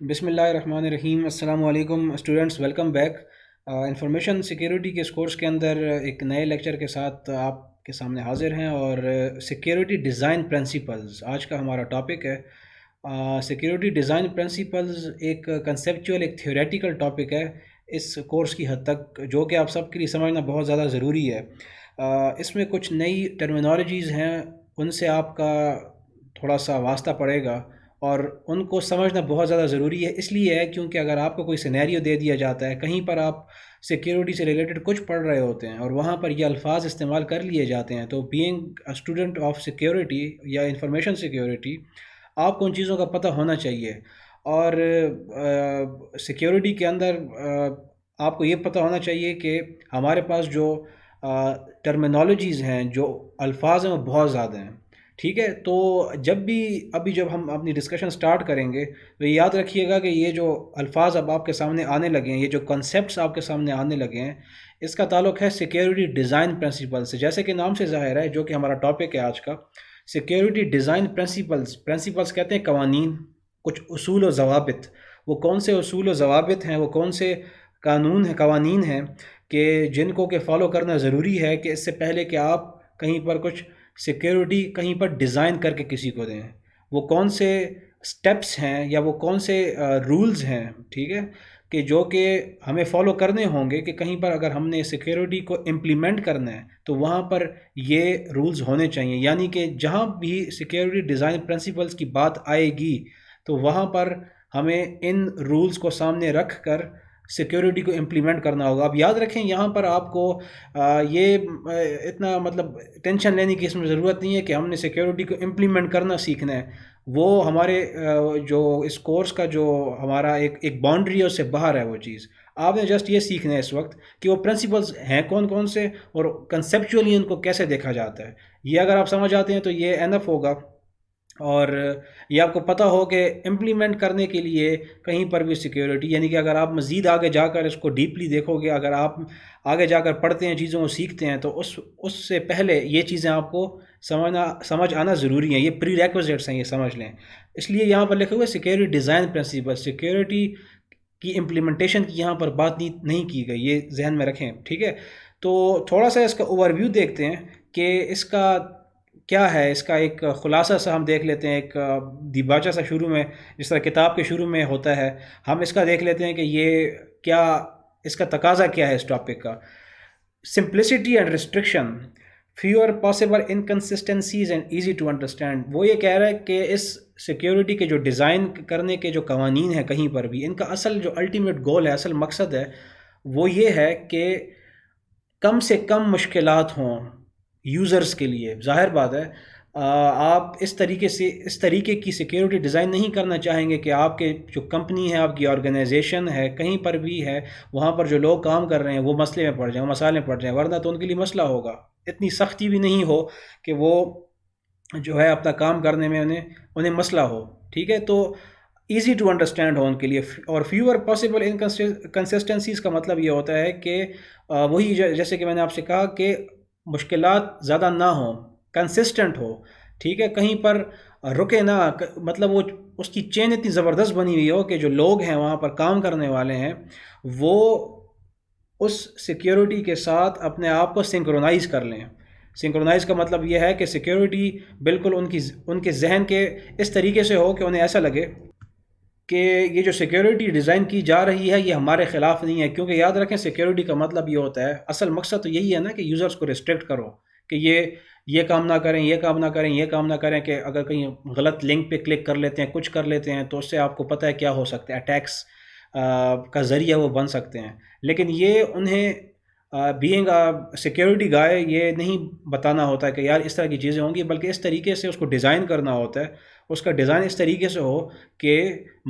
بسم اللہ الرحمن الرحیم۔ السلام علیکم students, welcome back. Information security کے اس کورس کے اندر ایک نئے لیکچر کے ساتھ آپ کے سامنے حاضر ہیں، اور سیکیورٹی ڈیزائن پرنسپلز آج کا ہمارا ٹاپک ہے۔ سیکیورٹی ڈیزائن پرنسپلز ایک کنسیپچول، ایک تھیوریٹیکل ٹاپک ہے اس کورس کی حد تک، جو کہ آپ سب کے لیے سمجھنا بہت زیادہ ضروری ہے۔ اس میں کچھ نئی ٹرمینالوجیز ہیں، ان سے آپ کا تھوڑا سا واسطہ پڑے گا، اور ان کو سمجھنا بہت زیادہ ضروری ہے۔ اس لیے ہے کیونکہ اگر آپ کو کوئی سینیریو دے دیا جاتا ہے، کہیں پر آپ سیکیورٹی سے ریلیٹڈ کچھ پڑھ رہے ہوتے ہیں اور وہاں پر یہ الفاظ استعمال کر لیے جاتے ہیں، تو being a student of security یا انفارمیشن سیکیورٹی، آپ کو ان چیزوں کا پتہ ہونا چاہیے۔ اور سیکیورٹی کے اندر آپ کو یہ پتہ ہونا چاہیے کہ ہمارے پاس جو ٹرمینالوجیز ہیں، جو الفاظ ہیں، وہ بہت زیادہ ہیں، ٹھیک ہے۔ تو جب ہم اپنی ڈسکشن سٹارٹ کریں گے تو یہ یاد رکھیے گا کہ یہ جو الفاظ اب آپ کے سامنے آنے لگے ہیں، یہ جو کنسیپٹس آپ کے سامنے آنے لگے ہیں، اس کا تعلق ہے سیکیورٹی ڈیزائن پرنسپل سے، جیسے کہ نام سے ظاہر ہے، جو کہ ہمارا ٹاپک ہے آج کا۔ سیکیورٹی ڈیزائن پرنسپلز کہتے ہیں قوانین، کچھ اصول و ضوابط۔ وہ کون سے اصول و ضوابط ہیں، وہ کون سے قوانین ہیں کہ جن کو کہ فالو کرنا ضروری ہے، کہ اس سے پہلے کہ آپ کہیں پر کچھ سیکیورٹی کہیں پر ڈیزائن کر کے کسی کو دیں، وہ کون سے سٹیپس ہیں یا وہ کون سے رولز ہیں، ٹھیک ہے، کہ جو کہ ہمیں فالو کرنے ہوں گے، کہ کہیں پر اگر ہم نے سیکیورٹی کو امپلیمنٹ کرنا ہے تو وہاں پر یہ رولز ہونے چاہیے۔ یعنی کہ جہاں بھی سیکیورٹی ڈیزائن پرنسپلز کی بات آئے گی تو وہاں پر ہمیں ان رولز کو سامنے رکھ کر سیکیورٹی کو امپلیمنٹ کرنا ہوگا۔ اب یاد رکھیں، یہاں پر آپ کو یہ اتنا ٹینشن لینے کی اس میں ضرورت نہیں ہے کہ ہم نے سیکیورٹی کو امپلیمنٹ کرنا سیکھنا ہے۔ وہ ہمارے جو اس کورس کا جو ہمارا ایک باؤنڈری ہے، اس سے باہر ہے وہ چیز۔ آپ نے جسٹ یہ سیکھنا ہے اس وقت کہ وہ پرنسپلز ہیں کون کون سے، اور کنسیپچولی ان کو کیسے دیکھا جاتا ہے۔ یہ اگر آپ سمجھ آتے ہیں تو یہ انف ہوگا، اور یہ آپ کو پتہ ہو کہ امپلیمنٹ کرنے کے لیے کہیں پر بھی سیکیورٹی، یعنی کہ اگر آپ مزید آگے جا کر اس کو ڈیپلی دیکھو گے، اگر آپ آگے جا کر پڑھتے ہیں، چیزوں کو سیکھتے ہیں، تو اس سے پہلے یہ چیزیں آپ کو سمجھ آنا ضروری ہیں۔ یہ پری ریکوزٹس ہیں، یہ سمجھ لیں۔ اس لیے یہاں پر لکھے ہوئے سیکیورٹی ڈیزائن پرنسپل، سیکیورٹی کی امپلیمنٹیشن کی یہاں پر بات نہیں کی گئی، یہ ذہن میں رکھیں، ٹھیک ہے۔ تو تھوڑا سا اس کا اوور ویو دیکھتے ہیں کہ اس کا کیا ہے۔ اس کا ایک خلاصہ سا ہم دیکھ لیتے ہیں، ایک دیباچہ سا شروع میں، جس طرح کتاب کے شروع میں ہوتا ہے، ہم اس کا دیکھ لیتے ہیں کہ یہ کیا، اس کا تقاضا کیا ہے اس ٹاپک کا۔ Simplicity and restriction, fewer possible inconsistencies and easy to understand. وہ یہ کہہ رہا ہے کہ اس سیکیورٹی کے جو ڈیزائن کرنے کے جو قوانین ہیں کہیں پر بھی، ان کا اصل جو الٹیمیٹ گول ہے، اصل مقصد ہے، وہ یہ ہے کہ کم سے کم مشکلات ہوں یوزرز کے لیے۔ ظاہر بات ہے، آپ اس طریقے کی سیکیورٹی ڈیزائن نہیں کرنا چاہیں گے کہ آپ کے جو کمپنی ہے، آپ کی آرگنائزیشن ہے، کہیں پر بھی ہے، وہاں پر جو لوگ کام کر رہے ہیں وہ مسئلے میں پڑ جائیں، مسائل میں پڑ جائیں، ورنہ تو ان کے لیے مسئلہ ہوگا۔ اتنی سختی بھی نہیں ہو کہ وہ جو ہے اپنا کام کرنے میں انہیں مسئلہ ہو، ٹھیک ہے۔ تو ایزی ٹو انڈرسٹینڈ ہو ان کے لیے، اور فیور پاسبل انکنسسٹنسیز کا مطلب یہ ہوتا ہے کہ وہی جیسے کہ میں نے آپ سے کہا کہ مشکلات زیادہ نہ ہوں، کنسسٹنٹ ہو، ٹھیک ہے، کہیں پر رکے نہ، مطلب وہ اس کی چین اتنی زبردست بنی ہوئی ہو کہ جو لوگ ہیں وہاں پر کام کرنے والے ہیں، وہ اس سیکیورٹی کے ساتھ اپنے آپ کو سنکرونائز کر لیں۔ سنکرونائز کا مطلب یہ ہے کہ سیکیورٹی بالکل ان کے ذہن کے اس طریقے سے ہو کہ انہیں ایسا لگے کہ یہ جو سیکیورٹی ڈیزائن کی جا رہی ہے یہ ہمارے خلاف نہیں ہے۔ کیونکہ یاد رکھیں، سیکیورٹی کا مطلب یہ ہوتا ہے، اصل مقصد تو یہی ہے نا کہ یوزرز کو ریسٹرکٹ کرو، کہ یہ کام نہ کریں، یہ کام نہ کریں، یہ کام نہ کریں، کہ اگر کہیں غلط لنک پہ کلک کر لیتے ہیں، کچھ کر لیتے ہیں، تو اس سے آپ کو پتہ ہے کیا ہو سکتا ہے، اٹیکس کا ذریعہ وہ بن سکتے ہیں۔ لیکن یہ انہیں بینگ سیکیورٹی گائے یہ نہیں بتانا ہوتا ہے کہ یار اس طرح کی چیزیں ہوں گی، بلکہ اس طریقے سے اس کو ڈیزائن کرنا ہوتا ہے، اس کا ڈیزائن اس طریقے سے ہو کہ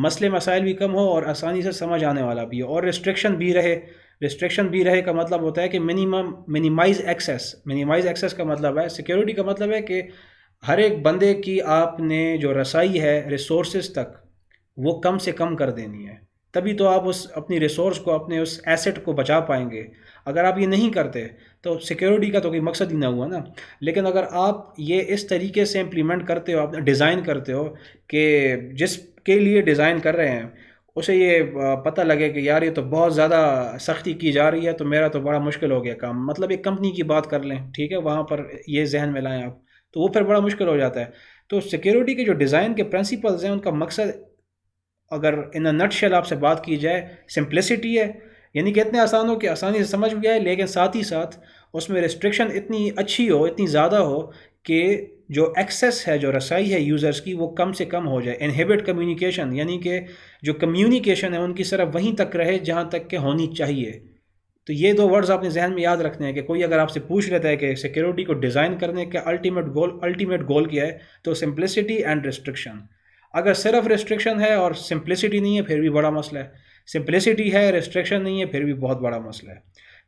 مسئلے مسائل بھی کم ہو اور آسانی سے سمجھ آنے والا بھی ہو، اور ریسٹرکشن بھی رہے۔ ریسٹرکشن بھی رہے کا مطلب ہوتا ہے کہ منیمائز ایکسیس کا مطلب ہے، سیکیورٹی کا مطلب ہے کہ ہر ایک بندے کی آپ نے جو رسائی ہے ریسورسز تک، وہ کم سے کم کر دینی ہے، تبھی تو آپ اپنی ریسورس کو، اپنے اس ایسٹ کو بچا پائیں گے۔ اگر آپ یہ نہیں کرتے تو سیکیورٹی کا تو کوئی مقصد ہی نہ ہوا نا۔ لیکن اگر آپ یہ اس طریقے سے امپلیمنٹ کرتے ہو، آپ ڈیزائن کرتے ہو کہ جس کے لیے ڈیزائن کر رہے ہیں اسے یہ پتہ لگے کہ یار یہ تو بہت زیادہ سختی کی جا رہی ہے، تو میرا تو بڑا مشکل ہو گیا کام، مطلب ایک کمپنی کی بات کر لیں، ٹھیک ہے، وہاں پر یہ ذہن میں لائیں آپ، تو وہ پھر بڑا مشکل ہو جاتا ہے۔ تو سیکیورٹی کے جو ڈیزائن کے پرنسپلز ہیں ان کا مقصد، اگر ان نٹ شیل آپ سے بات کی جائے، سمپلسٹی ہے، یعنی کہ اتنے آسان ہو کہ آسانی سے سمجھ بھی آئے، لیکن ساتھ ہی ساتھ اس میں ریسٹرکشن اتنی اچھی ہو، اتنی زیادہ ہو کہ جو ایکسیس ہے، جو رسائی ہے یوزرز کی، وہ کم سے کم ہو جائے۔ انہیبٹ کمیونیکیشن، یعنی کہ جو کمیونیکیشن ہے ان کی صرف وہیں تک رہے جہاں تک کہ ہونی چاہیے۔ تو یہ دو ورڈز آپ نے ذہن میں یاد رکھنے ہیں کہ کوئی اگر آپ سے پوچھ لیتا ہے کہ سیکیورٹی کو ڈیزائن کرنے کا الٹیمیٹ گول کیا ہے، تو سمپلسٹی اینڈ ریسٹرکشن۔ اگر صرف ریسٹرکشن ہے اور سمپلسٹی نہیں ہے پھر بھی بڑا مسئلہ ہے، سمپلسٹی ہے ریسٹرکشن نہیں ہے پھر بھی بہت بڑا مسئلہ ہے،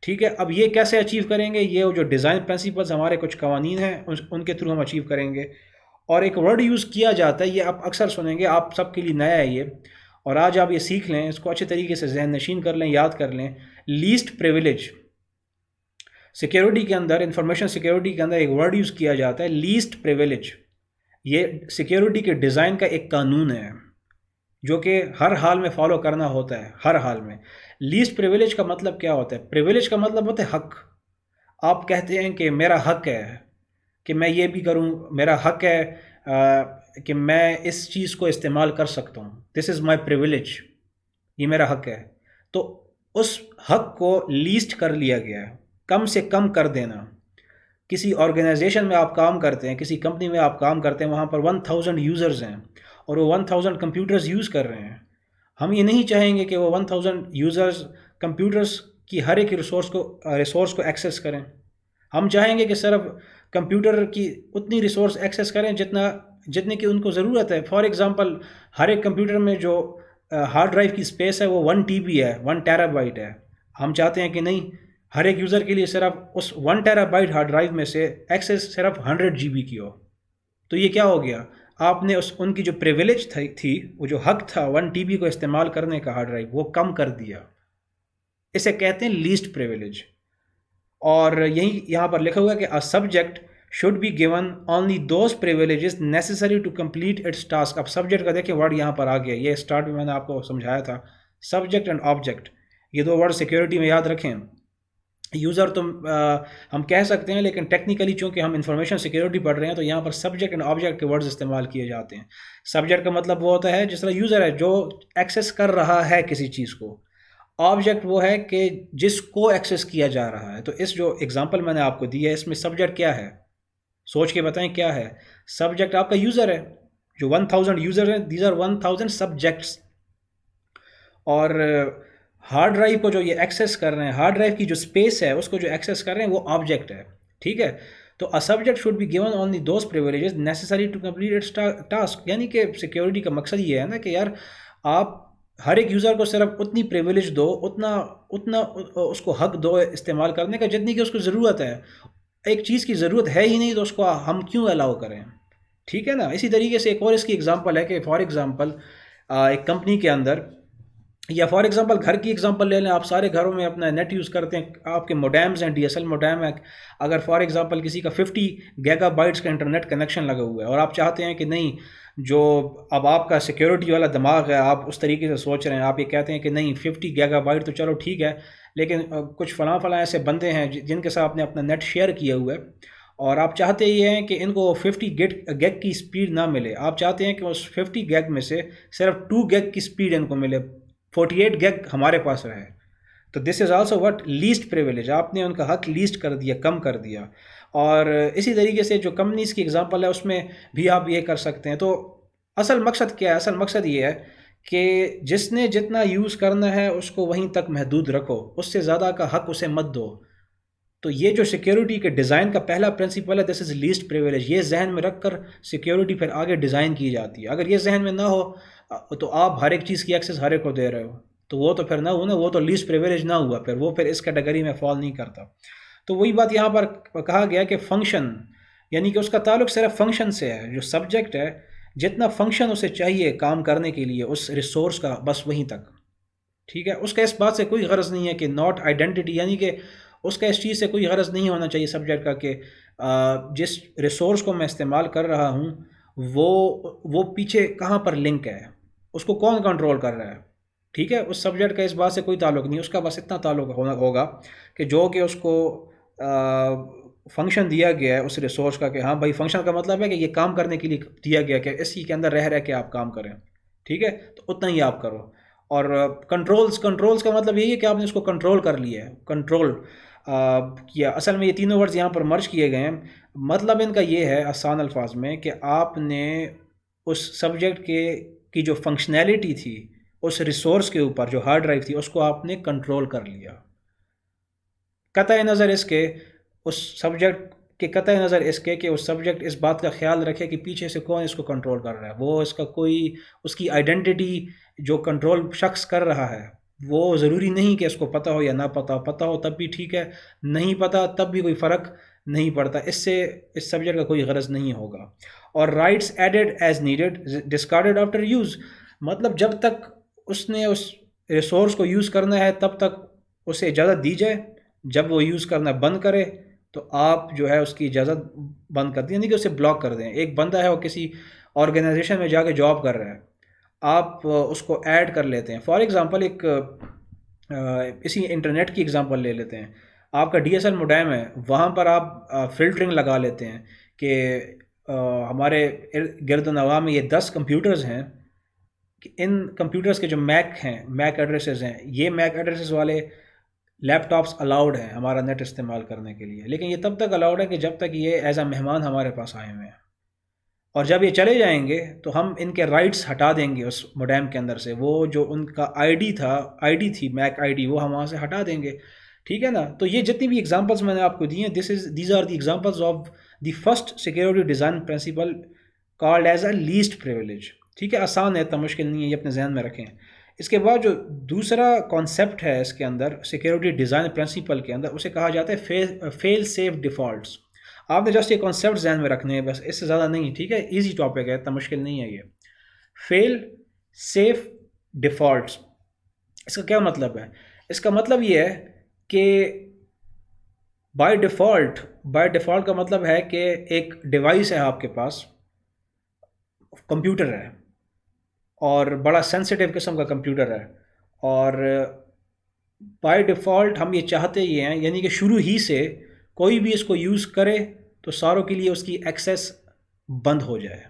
ٹھیک ہے۔ اب یہ کیسے اچیو کریں گے؟ یہ جو ڈیزائن پرنسپلز ہمارے کچھ قوانین ہیں ان کے تھرو ہم اچیو کریں گے۔ اور ایک ورڈ یوز کیا جاتا ہے، یہ آپ اکثر سنیں گے، آپ سب کے لیے نیا ہے یہ، اور آج آپ یہ سیکھ لیں، اس کو اچھے طریقے سے ذہن نشین کر لیں، یاد کر لیں۔ لیسٹ پریویلیج، سیکیورٹی کے اندر، انفارمیشن سیکیورٹی کے اندر ایک ورڈ یوز کیا جاتا ہے، لیسٹ پریویلیج۔ یہ سیکیورٹی کے ڈیزائن کا ایک قانون ہے جو کہ ہر حال میں فالو کرنا ہوتا ہے، ہر حال میں۔ لیسٹ پریویلیج کا مطلب کیا ہوتا ہے؟ پریویلیج کا مطلب ہوتا ہے حق۔ آپ کہتے ہیں کہ میرا حق ہے کہ میں یہ بھی کروں، میرا حق ہے کہ میں اس چیز کو استعمال کر سکتا ہوں، دس از مائی پریویلیج، یہ میرا حق ہے۔ تو اس حق کو لیسٹ کر لیا گیا ہے، کم سے کم کر دینا۔ کسی آرگنائزیشن میں آپ کام کرتے ہیں، کسی کمپنی میں آپ کام کرتے ہیں، وہاں پر 1000 یوزرز ہیں اور وہ 1000 کمپیوٹرز یوز کر رہے ہیں۔ ہم یہ نہیں چاہیں گے کہ وہ 1000 یوزرز کمپیوٹرز کی ہر ایک ریسورس کو ایکسیس کریں۔ ہم چاہیں گے کہ صرف کمپیوٹر کی اتنی ریسورس ایکسیس کریں جتنے کی ان کو ضرورت ہے۔ فار ایگزامپل، ہر ایک کمپیوٹر میں جو ہارڈ ڈرائیو کی اسپیس ہے وہ 1 TB ہے، 1 ٹیرا بائٹ ہے۔ ہم چاہتے ہیں کہ نہیں، ہر ایک یوزر کے لیے صرف اس 1 ٹیرا بائٹ ہارڈ ڈرائیو میں سے ایکسیس صرف 100 GB کی ہو۔ تو یہ کیا ہو گیا؟ آپ نے ان کی جو پریویلیج تھی، وہ جو حق تھا 1 TB کو استعمال کرنے کا ہارڈ ڈرائیو، وہ کم کر دیا۔ اسے کہتے ہیں لیسٹ پریویلیج۔ اور یہاں پر لکھا ہوا ہے کہ a subject should be given only those privileges necessary to complete its task۔ اب سبجیکٹ کا دیکھیں ورڈ یہاں پر آ گیا، یہ اسٹارٹ میں نے آپ کو سمجھایا تھا، سبجیکٹ اینڈ آبجیکٹ، یہ دو ورڈ سیکیورٹی میں یاد رکھیں۔ یوزر تو ہم کہہ سکتے ہیں، لیکن ٹیکنیکلی چونکہ ہم انفارمیشن سیکیورٹی پڑھ رہے ہیں تو یہاں پر سبجیکٹ اینڈ آبجیکٹ کے ورڈز استعمال کیے جاتے ہیں۔ سبجیکٹ کا مطلب وہ ہوتا ہے جس طرح یوزر ہے جو ایکسیس کر رہا ہے کسی چیز کو، آبجیکٹ وہ ہے کہ جس کو ایکسیس کیا جا رہا ہے۔ تو اس جو اگزامپل میں نے آپ کو دی ہے، اس میں سبجیکٹ کیا ہے؟ سوچ کے بتائیں کیا ہے؟ سبجیکٹ آپ کا یوزر ہے، جو 1000 یوزر ہیں، دیز آر 1000 سبجیکٹس۔ اور ہارڈ ڈرائیو کو جو یہ ایکسیس کر رہے ہیں، ہارڈ ڈرائیو کی جو اسپیس ہے اس کو جو ایکسیس کر رہے ہیں وہ آبجیکٹ ہے، ٹھیک ہے۔ تو a subject should be given only those privileges necessary to complete its task، یعنی کہ سیکیورٹی کا مقصد یہ ہے نا کہ یار آپ ہر ایک یوزر کو صرف اتنی پریویلیج دو، اتنا اس کو حق دو استعمال کرنے کا جتنی کہ اس کو ضرورت ہے۔ ایک چیز کی ضرورت ہے ہی نہیں تو اس کو ہم کیوں الاؤ کریں، ٹھیک ہے نا۔ اسی طریقے سے ایک اور اس کی اگزامپل ہے کہ فار ایگزامپل ایک کمپنی کے اندر، یا فار ایگزامپل گھر کی ایگزامپل لے لیں، آپ سارے گھروں میں اپنا نیٹ یوز کرتے ہیں، آپ کے موڈیمز ہیں، DSL موڈیم ہے۔ اگر فار ایگزامپل کسی کا 50 گیگا بائٹس کا انٹرنیٹ کنیکشن لگا ہوا ہے اور آپ چاہتے ہیں کہ نہیں، جو اب آپ کا سیکیورٹی والا دماغ ہے، آپ اس طریقے سے سوچ رہے ہیں، آپ یہ کہتے ہیں کہ نہیں 50 گیگا بائٹ تو چلو ٹھیک ہے، لیکن کچھ فلاں ایسے بندے ہیں جن کے ساتھ آپ نے اپنا نیٹ شیئر کیا ہوا ہے، اور آپ چاہتے یہ ہیں کہ ان کو 50 گیگ کی سپیڈ نہ ملے، آپ چاہتے ہیں کہ اس 50 گیگ میں سے صرف 2 گیگ کی سپیڈ ان کو ملے، 48 گیگ ہمارے پاس رہے۔ تو this is also what least privilege, آپ نے ان کا حق لیسٹ کر دیا، کم کر دیا۔ اور اسی طریقے سے جو کمپنیز کی اگزامپل ہے اس میں بھی آپ یہ کر سکتے ہیں۔ تو اصل مقصد کیا ہے؟ اصل مقصد یہ ہے کہ جس نے جتنا یوز کرنا ہے اس کو وہیں تک محدود رکھو، اس سے زیادہ کا حق اسے مت دو۔ تو یہ جو سیکیورٹی کے ڈیزائن کا پہلا پرنسپل ہے، دس از لیسٹ پریویلیج، یہ ذہن میں رکھ کر سیکیورٹی پھر آگے ڈیزائن کی جاتی ہے۔ اگر یہ ذہن میں نہ ہو تو آپ ہر ایک چیز کی ایکسیس ہر ایک کو دے رہے ہو، تو وہ تو پھر نہ ہوا نا، وہ تو لیسٹ پریویلیج نہ ہوا، پھر وہ پھر اس کیٹیگری میں فال نہیں کرتا۔ تو وہی بات یہاں پر کہا گیا کہ فنکشن، یعنی کہ اس کا تعلق صرف فنکشن سے ہے، جو سبجیکٹ ہے جتنا فنکشن اسے چاہیے کام کرنے کے لیے اس ریسورس کا، بس وہیں تک، ٹھیک ہے۔ اس کا اس بات سے کوئی غرض نہیں ہے کہ ناٹ آئیڈینٹی، یعنی کہ اس کا اس چیز سے کوئی غرض نہیں ہونا چاہیے سبجیکٹ کا کہ جس ریسورس کو میں استعمال کر رہا ہوں وہ پیچھے کہاں پر لنک ہے، اس کو کون کنٹرول کر رہا ہے۔ ٹھیک ہے، اس سبجیکٹ کا اس بات سے کوئی تعلق نہیں، اس کا بس اتنا تعلق ہوگا کہ جو کہ اس کو فنکشن دیا گیا ہے اس ریسورس کا، کہ ہاں بھائی فنکشن کا مطلب ہے کہ یہ کام کرنے کے لیے دیا گیا کہ اسی کے اندر رہ کے آپ کام کریں، ٹھیک ہے، تو اتنا ہی آپ کرو۔ اور کنٹرولز کا مطلب یہی ہے کہ آپ نے اس کو کنٹرول کر لیا ہے، کنٹرول کیا۔ اصل میں یہ تینوں ورڈز یہاں پر مرج کیے گئے ہیں، مطلب ان کا یہ ہے آسان الفاظ میں کہ آپ نے اس سبجیکٹ کی جو فنکشنالٹی تھی اس ریسورس کے اوپر، جو ہارڈ ڈرائیو تھی، اس کو آپ نے کنٹرول کر لیا، قطع نظر اس کے اس سبجیکٹ کے قطع نظر اس کے کہ اس سبجیکٹ اس بات کا خیال رکھے کہ پیچھے سے کون اس کو کنٹرول کر رہا ہے، وہ اس کا کوئی اس کی آئیڈینٹی جو کنٹرول شخص کر رہا ہے وہ ضروری نہیں کہ اس کو پتہ ہو یا نہ پتہ ہو، پتہ ہو تب بھی ٹھیک ہے، نہیں پتہ تب بھی کوئی فرق نہیں پڑتا، اس سے اس سبجیکٹ کا کوئی غرض نہیں ہوگا۔ اور rights added as needed discarded after use, مطلب جب تک اس نے اس ریسورس کو یوز کرنا ہے تب تک اسے اجازت دی جائے، جب وہ یوز کرنا بند کرے تو آپ جو ہے اس کی اجازت بند کر دیں، یعنی کہ اسے بلاک کر دیں۔ ایک بندہ ہے وہ کسی آرگنائزیشن میں جا کے جاب کر رہا ہے، آپ اس کو ایڈ کر لیتے ہیں، فار ایگزامپل ایک اسی انٹرنیٹ کی ایگزامپل لے لیتے ہیں، آپ کا ڈی ایس ایل موڈیم ہے، وہاں پر آپ فلٹرنگ لگا لیتے ہیں کہ ہمارے گرد و نواح میں یہ 10 کمپیوٹرز ہیں، کہ ان کمپیوٹرز کے جو میک ہیں، میک ایڈریسز ہیں، یہ میک ایڈریسز والے لیپ ٹاپس الاؤڈ ہیں ہمارا نیٹ استعمال کرنے کے لیے، لیکن یہ تب تک الاؤڈ ہے کہ جب تک یہ ایز اے مہمان ہمارے پاس آئے ہوئے ہیں، اور جب یہ چلے جائیں گے تو ہم ان کے رائٹس ہٹا دیں گے اس موڈیم کے اندر سے، وہ جو ان کا آئی ڈی تھی میک آئی ڈی، وہ ہم وہاں سے ہٹا دیں گے، ٹھیک ہے نا۔ تو یہ جتنی بھی ایگزامپلس میں نے آپ کو دی ہیں، these are the examples of the first security design principle called as a least privilege, ٹھیک ہے، آسان ہے، اتنا مشکل نہیں ہے، یہ اپنے ذہن میں رکھیں۔ اس کے بعد جو دوسرا کانسیپٹ ہے اس کے اندر سیکیورٹی ڈیزائن پرنسپل کے اندر، اسے کہا جاتا ہے فیل سیف ڈیفالٹس۔ آپ نے جسٹ یہ کانسیپٹ ذہن میں رکھنے ہیں بس، اس سے زیادہ نہیں، ٹھیک ہے، ایزی ٹاپک ہے، اتنا مشکل نہیں ہے یہ۔ فیل سیف ڈیفالٹس، اس کا کیا مطلب ہے؟ اس کا مطلب یہ ہے کہ بائی ڈیفالٹ کا مطلب ہے کہ ایک ڈیوائس ہے آپ کے پاس، کمپیوٹر ہے، اور بڑا سینسیٹیو قسم کا کمپیوٹر ہے، اور بائی ڈیفالٹ ہم یہ چاہتے ہی ہیں، یعنی کہ شروع ہی سے کوئی بھی اس کو یوز کرے تو ساروں کے لیے اس کی ایکسیس بند ہو جائے۔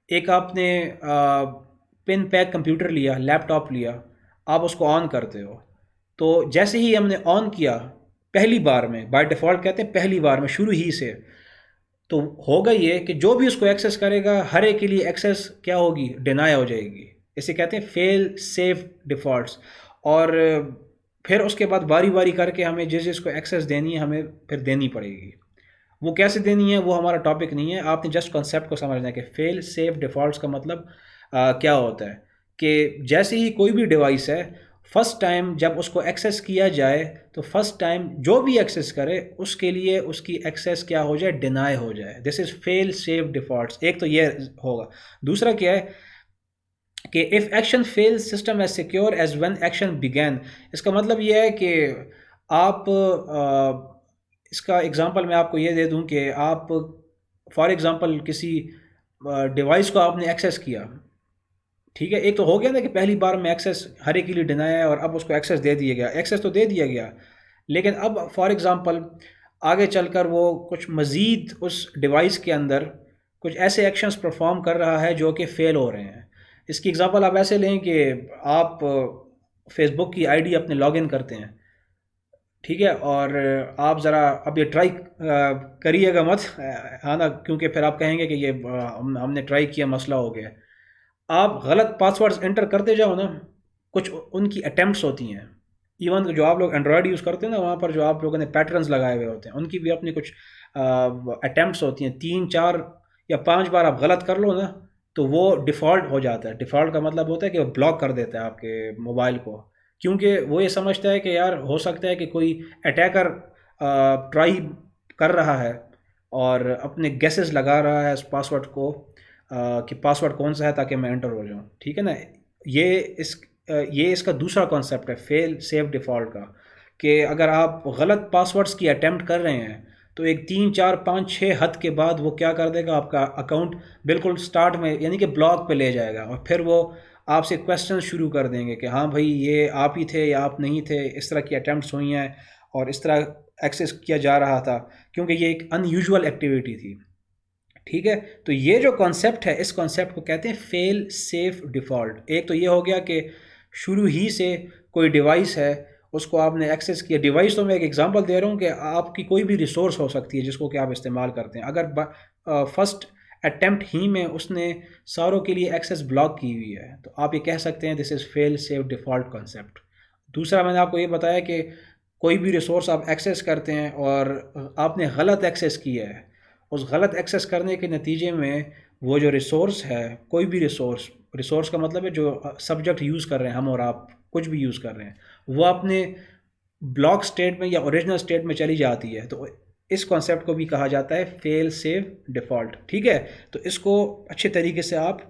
ایک آپ نے پن پیک کمپیوٹر لیا، لیپ ٹاپ لیا، آپ اس کو آن کرتے ہو، تو جیسے ہی ہم نے آن کیا پہلی بار میں، بائی ڈیفالٹ کہتے ہیں پہلی بار میں شروع ہی سے، تو ہوگا یہ کہ جو بھی اس کو ایکسیس کرے گا ہر ایک کے لیے ایکسیس کیا ہوگی؟ ڈینائی ہو جائے گی، اسے کہتے ہیں فیل سیف ڈیفالٹس۔ اور پھر اس کے بعد باری باری کر کے ہمیں جس کو ایکسیس دینی ہے ہمیں پھر دینی پڑے گی، وہ کیسے دینی ہے وہ ہمارا ٹاپک نہیں ہے، آپ نے جسٹ کنسیپٹ کو سمجھنا ہے کہ فیل سیف ڈیفالٹس کا مطلب کیا ہوتا ہے، کہ جیسے ہی کوئی بھی ڈیوائس ہے فرسٹ ٹائم جب اس کو ایکسیس کیا جائے تو فرسٹ ٹائم جو بھی ایکسیس کرے اس کے لیے اس کی ایکسیس کیا ہو جائے؟ ڈینائی ہو جائے۔ دس از فیل سیف ڈیفالٹس، ایک تو یہ ہوگا۔ دوسرا کیا ہے کہ if action fails system as secure as when action began، اس کا مطلب یہ ہے کہ آپ اس کا ایگزامپل میں آپ کو یہ دے دوں کہ آپ فار ایگزامپل کسی ڈیوائس کو آپ نے ایکسیس کیا، ٹھیک ہے، ایک تو ہو گیا نا کہ پہلی بار میں ایکسیس ہر ایک کے لیے ڈینائی ہے، اور اب اس کو ایکسیس دے دیا گیا، ایکسیس تو دے دیا گیا، لیکن اب فار ایگزامپل آگے چل کر وہ کچھ مزید اس ڈیوائس کے اندر کچھ ایسے ایکشنز پرفارم کر رہا ہے جو کہ فیل ہو رہے ہیں۔ اس کی ایگزامپل آپ ایسے لیں کہ آپ فیس بک کی آئی ڈی اپنے لاگ ان کرتے ہیں، ٹھیک ہے، اور آپ ذرا اب یہ ٹرائی کریے گا مت، ہاں نا، کیونکہ پھر آپ کہیں گے کہ یہ ہم نے ٹرائی کیا مسئلہ ہو گیا۔ آپ غلط پاس ورڈز انٹر کرتے جاؤ نا، کچھ ان کی اٹیمپٹس ہوتی ہیں، ایون جو آپ لوگ اینڈرائڈ یوز کرتے ہیں نا، وہاں پر جو آپ لوگوں نے پیٹرنز لگائے ہوئے ہوتے ہیں ان کی بھی اپنی کچھ اٹیمپٹس ہوتی ہیں، 3 4 یا 5 بار آپ غلط کر لو نا تو وہ ڈیفالٹ ہو جاتا ہے۔ ڈیفالٹ کا مطلب ہوتا ہے کہ وہ بلاک کر دیتا ہے آپ کے موبائل کو، کیونکہ وہ یہ سمجھتا ہے کہ یار ہو سکتا ہے کہ کوئی اٹیکر ٹرائی کر رہا ہے اور اپنے گیسز لگا رہا ہے اس پاسورڈ کو کہ پاسورڈ کون سا ہے تاکہ میں انٹر ہو جاؤں، ٹھیک ہے نا۔ یہ اس کا دوسرا کانسیپٹ ہے فیل سیف ڈیفالٹ کا، کہ اگر آپ غلط پاسورڈز کی اٹیمپٹ کر رہے ہیں تو ایک 3 4 5 6 حد کے بعد وہ کیا کر دے گا؟ آپ کا اکاؤنٹ بالکل سٹارٹ میں یعنی کہ بلاک پہ لے جائے گا، اور پھر وہ آپ سے کویسچن شروع کر دیں گے کہ ہاں بھائی یہ آپ ہی تھے یا آپ نہیں تھے، اس طرح کی اٹیمپٹس ہوئی ہیں اور اس طرح ایکسیس کیا جا رہا تھا، کیونکہ یہ ایک ان یوزول ایکٹیویٹی تھی. ٹھیک ہے، تو یہ جو کانسیپٹ ہے، اس کانسیپٹ کو کہتے ہیں فیل سیف ڈیفالٹ. ایک تو یہ ہو گیا کہ شروع ہی سے کوئی ڈیوائس ہے، اس کو آپ نے ایکسیس کیا. ڈیوائس تو میں ایک ایگزامپل دے رہا ہوں کہ آپ کی کوئی بھی ریسورس ہو سکتی ہے جس کو کہ آپ استعمال کرتے ہیں. اگر فرسٹ اٹیمپٹ ہی میں اس نے ساروں کے لیے ایکسیس بلاک کی ہوئی ہے تو آپ یہ کہہ سکتے ہیں دس از فیل سیف ڈیفالٹ کانسیپٹ. دوسرا میں نے آپ کو یہ بتایا کہ کوئی بھی ریسورس آپ ایکسیس کرتے ہیں اور آپ نے غلط ایکسیس کیا ہے، اس غلط ایکسیس کرنے کے نتیجے میں وہ جو ریسورس ہے، کوئی بھی ریسورس کا مطلب ہے جو سبجیکٹ یوز کر رہے ہیں، ہم اور آپ کچھ بھی یوز کر رہے ہیں، وہ اپنے بلاک سٹیٹ میں یا اوریجنل سٹیٹ میں چلی جاتی ہے. تو اس کانسیپٹ کو بھی کہا جاتا ہے فیل سیف ڈیفالٹ. ٹھیک ہے، تو اس کو اچھے طریقے سے آپ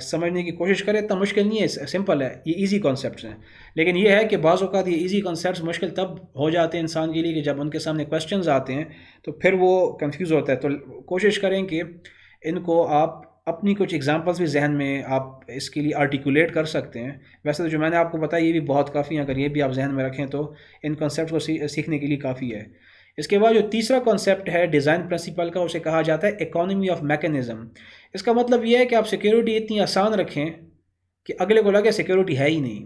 سمجھنے کی کوشش کریں. اتنا مشکل نہیں ہے، سمپل ہے، یہ ایزی کانسیپٹس ہیں. لیکن یہ ہے کہ بعض اوقات یہ ایزی کانسیپٹس مشکل تب ہو جاتے ہیں انسان کے لیے کہ جب ان کے سامنے کویسچنز آتے ہیں تو پھر وہ کنفیوز ہوتا ہے. تو کوشش کریں کہ ان کو آپ اپنی کچھ ایگزامپلس بھی ذہن میں آپ اس کے لیے آرٹیکولیٹ کر سکتے ہیں. ویسے تو جو میں نے آپ کو بتایا یہ بھی بہت کافی ہے، اگر یہ بھی آپ ذہن میں رکھیں تو ان کانسیپٹ کو سیکھنے کے لیے کافی ہے. اس کے بعد جو تیسرا کانسیپٹ ہے ڈیزائن پرنسپل کا، اسے کہا جاتا ہے اکانومی آف میکینزم. اس کا مطلب یہ ہے کہ آپ سیکیورٹی اتنی آسان رکھیں کہ اگلے کو لگے سیکیورٹی ہے ہی نہیں.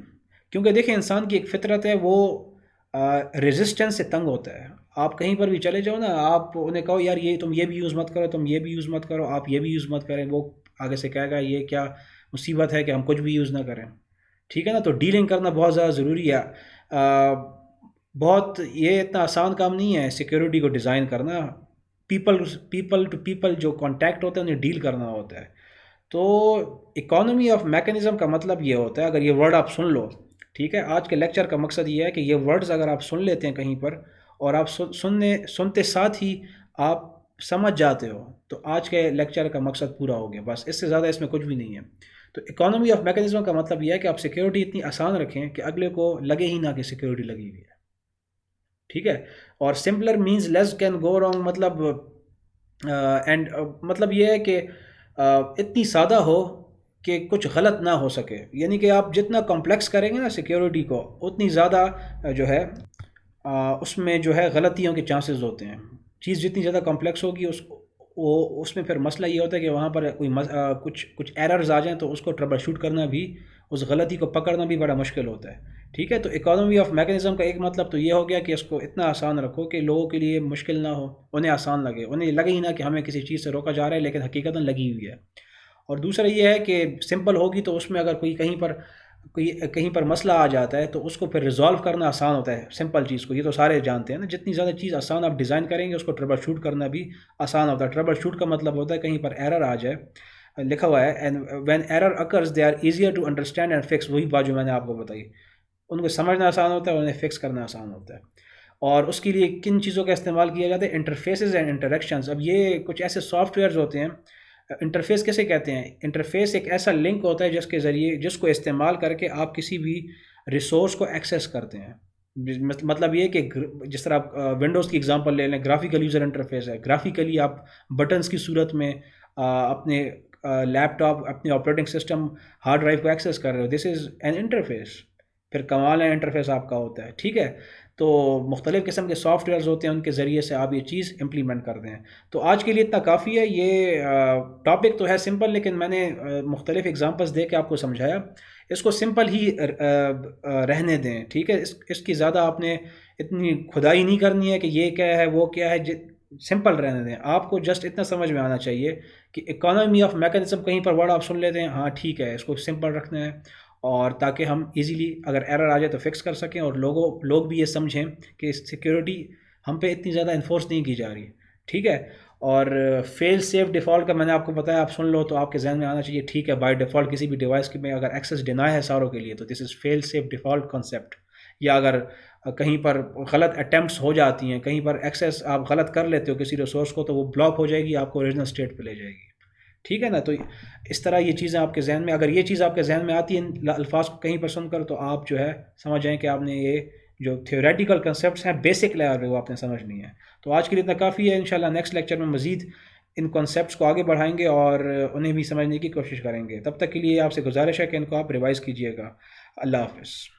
کیونکہ دیکھیں انسان کی ایک فطرت ہے، وہ ریزسٹنس سے تنگ ہوتا ہے. آپ کہیں پر بھی چلے جاؤ نا، آپ انہیں کہو یار یہ تم یہ بھی یوز مت کرو، تم یہ بھی یوز مت کرو، آپ یہ بھی یوز مت کریں، وہ آگے سے کہے گا یہ کیا مصیبت ہے کہ ہم کچھ بھی یوز نہ کریں. ٹھیک ہے نا، تو ڈیلنگ کرنا بہت زیادہ ضروری ہے. بہت یہ اتنا آسان کام نہیں ہے سیکیورٹی کو ڈیزائن کرنا. پیپل ٹو پیپل جو کانٹیکٹ ہوتا ہے انہیں ڈیل کرنا ہوتا ہے. تو اکانومی آف میکینزم کا مطلب یہ ہوتا ہے، اگر یہ ورڈ آپ سن لو، ٹھیک ہے، آج کے لیکچر کا مقصد یہ ہے کہ یہ ورڈز اگر آپ سن لیتے ہیں کہیں پر اور آپ سنتے ساتھ ہی آپ سمجھ جاتے ہو تو آج کے لیکچر کا مقصد پورا ہو گیا. بس اس سے زیادہ اس میں کچھ بھی نہیں ہے. تو اکانومی آف میکینزم کا مطلب یہ ہے کہ آپ سیکیورٹی اتنی آسان رکھیں کہ اگلے کو لگے ہی نہ کہ سیکیورٹی لگی ہوئی ہے. ٹھیک ہے، اور simpler means less can go wrong, مطلب اینڈ مطلب یہ ہے کہ اتنی سادہ ہو کہ کچھ غلط نہ ہو سکے. یعنی کہ آپ جتنا کمپلیکس کریں گے نا سیکیورٹی کو، اتنی زیادہ جو ہے اس میں جو ہے غلطیوں کے چانسز ہوتے ہیں. چیز جتنی زیادہ کمپلیکس ہوگی اس میں پھر مسئلہ یہ ہوتا ہے کہ وہاں پر کوئی کچھ ایررز آ جائیں تو اس کو ٹربل شوٹ کرنا بھی، اس غلطی کو پکڑنا بھی بڑا مشکل ہوتا ہے. ٹھیک ہے، تو اکانومی آف میکینزم کا ایک مطلب تو یہ ہو گیا کہ اس کو اتنا آسان رکھو کہ لوگوں کے لیے مشکل نہ ہو، انہیں آسان لگے، انہیں لگے ہی نہ کہ ہمیں کسی چیز سے روکا جا رہا ہے لیکن حقیقتاً لگی ہوئی ہے. اور دوسرا یہ ہے کہ سمپل ہوگی تو اس میں اگر کوئی کہیں پر مسئلہ آ جاتا ہے تو اس کو پھر ریزالو کرنا آسان ہوتا ہے. سمپل چیز کو یہ تو سارے جانتے ہیں نا، جتنی زیادہ چیز آسان آپ ڈیزائن کریں گے اس کو ٹربل شوٹ کرنا بھی آسان ہوتا ہے. ٹربل شوٹ کا مطلب ہوتا ہے کہیں پر ایرر آ جائے، لکھا ہوا ہے and when error occurs they are easier to understand and fix. وہی بات جو میں نے آپ کو بتائی، ان کو سمجھنا آسان ہوتا ہے، انہیں فکس کرنا آسان ہوتا ہے. اور اس کے لیے کن چیزوں کا استعمال کیا جاتا ہے؟ Interfaces and interactions. اب یہ کچھ ایسے سافٹ ویئرز ہوتے ہیں. انٹرفیس کیسے کہتے ہیں؟ انٹرفیس ایک ایسا لنک ہوتا ہے جس کو استعمال کر کے آپ کسی بھی ریسورس کو ایکسیس کرتے ہیں. مطلب یہ کہ جس طرح آپ ونڈوز کی اگزامپل لے لیں، گرافیکل یوزر انٹرفیس ہے. گرافیکلی آپ بٹنز کی صورت میں اپنے لیپ ٹاپ، اپنے آپریٹنگ سسٹم ہارڈ ڈرائیو کو ایکسیس کر رہے ہو، دس از این انٹرفیس. پھر کمال ہے انٹرفیس آپ کا ہوتا ہے. ٹھیک ہے، تو مختلف قسم کے سافٹ ویئرز ہوتے ہیں، ان کے ذریعے سے آپ یہ چیز امپلیمنٹ کرتے ہیں. تو آج کے لیے اتنا کافی ہے. یہ ٹاپک تو ہے سمپل، لیکن میں نے مختلف ایگزامپلس دے کے آپ کو سمجھایا. اس کو سمپل ہی رہنے دیں. ٹھیک ہے، اس کی زیادہ آپ نے اتنی کھدائی نہیں کرنی ہے کہ یہ کیا ہے وہ کیا ہے. سمپل رہنے دیں. آپ کو جسٹ اتنا سمجھ میں آنا چاہیے کہ اکانومی آف میکینزم کہیں پر ورڈ آپ سن لیتے ہیں، ہاں ٹھیک ہے، اس کو سمپل رکھنا ہے، اور تاکہ ہم ایزیلی اگر ایرر آ جائے تو فکس کر سکیں، اور لوگ بھی یہ سمجھیں کہ سیکیورٹی ہم پہ اتنی زیادہ انفورس نہیں کی جا رہی. ٹھیک ہے، اور فیل سیف ڈیفالٹ کا میں نے آپ کو بتایا، آپ سن لو تو آپ کے ذہن میں آنا چاہیے ٹھیک ہے بائی ڈیفالٹ کسی بھی ڈیوائس میں اگر ایکسیس ڈینائی ہے ساروں کے لیے تو this is feel safe default concept. یا اگر کہیں پر غلط اٹیمپٹس ہو جاتی ہیں، کہیں پر ایکسیس آپ غلط کر لیتے ہو کسی ریسورس کو، تو وہ بلاک ہو جائے گی، آپ کو اوریجنل اسٹیٹ پہ لے جائے گی. ٹھیک ہے نا، تو اس طرح یہ چیزیں آپ کے ذہن میں، اگر یہ چیز آپ کے ذہن میں آتی ہے الفاظ کو کہیں پر سن کر، تو آپ جو ہے سمجھ جائیں کہ آپ نے یہ جو تھیوریٹیکل کنسیپٹس ہیں بیسک لیول پہ وہ آپ نے سمجھنی ہے. تو آج کے لیے اتنا کافی ہے. انشاءاللہ نیکسٹ لیکچر میں مزید ان کانسیپٹس کو آگے بڑھائیں گے اور انہیں بھی سمجھنے کی کوشش کریں گے. تب تک کے لیے آپ سے گزارش ہے کہ ان کو آپ ریوائز کیجیے گا. اللہ حافظ.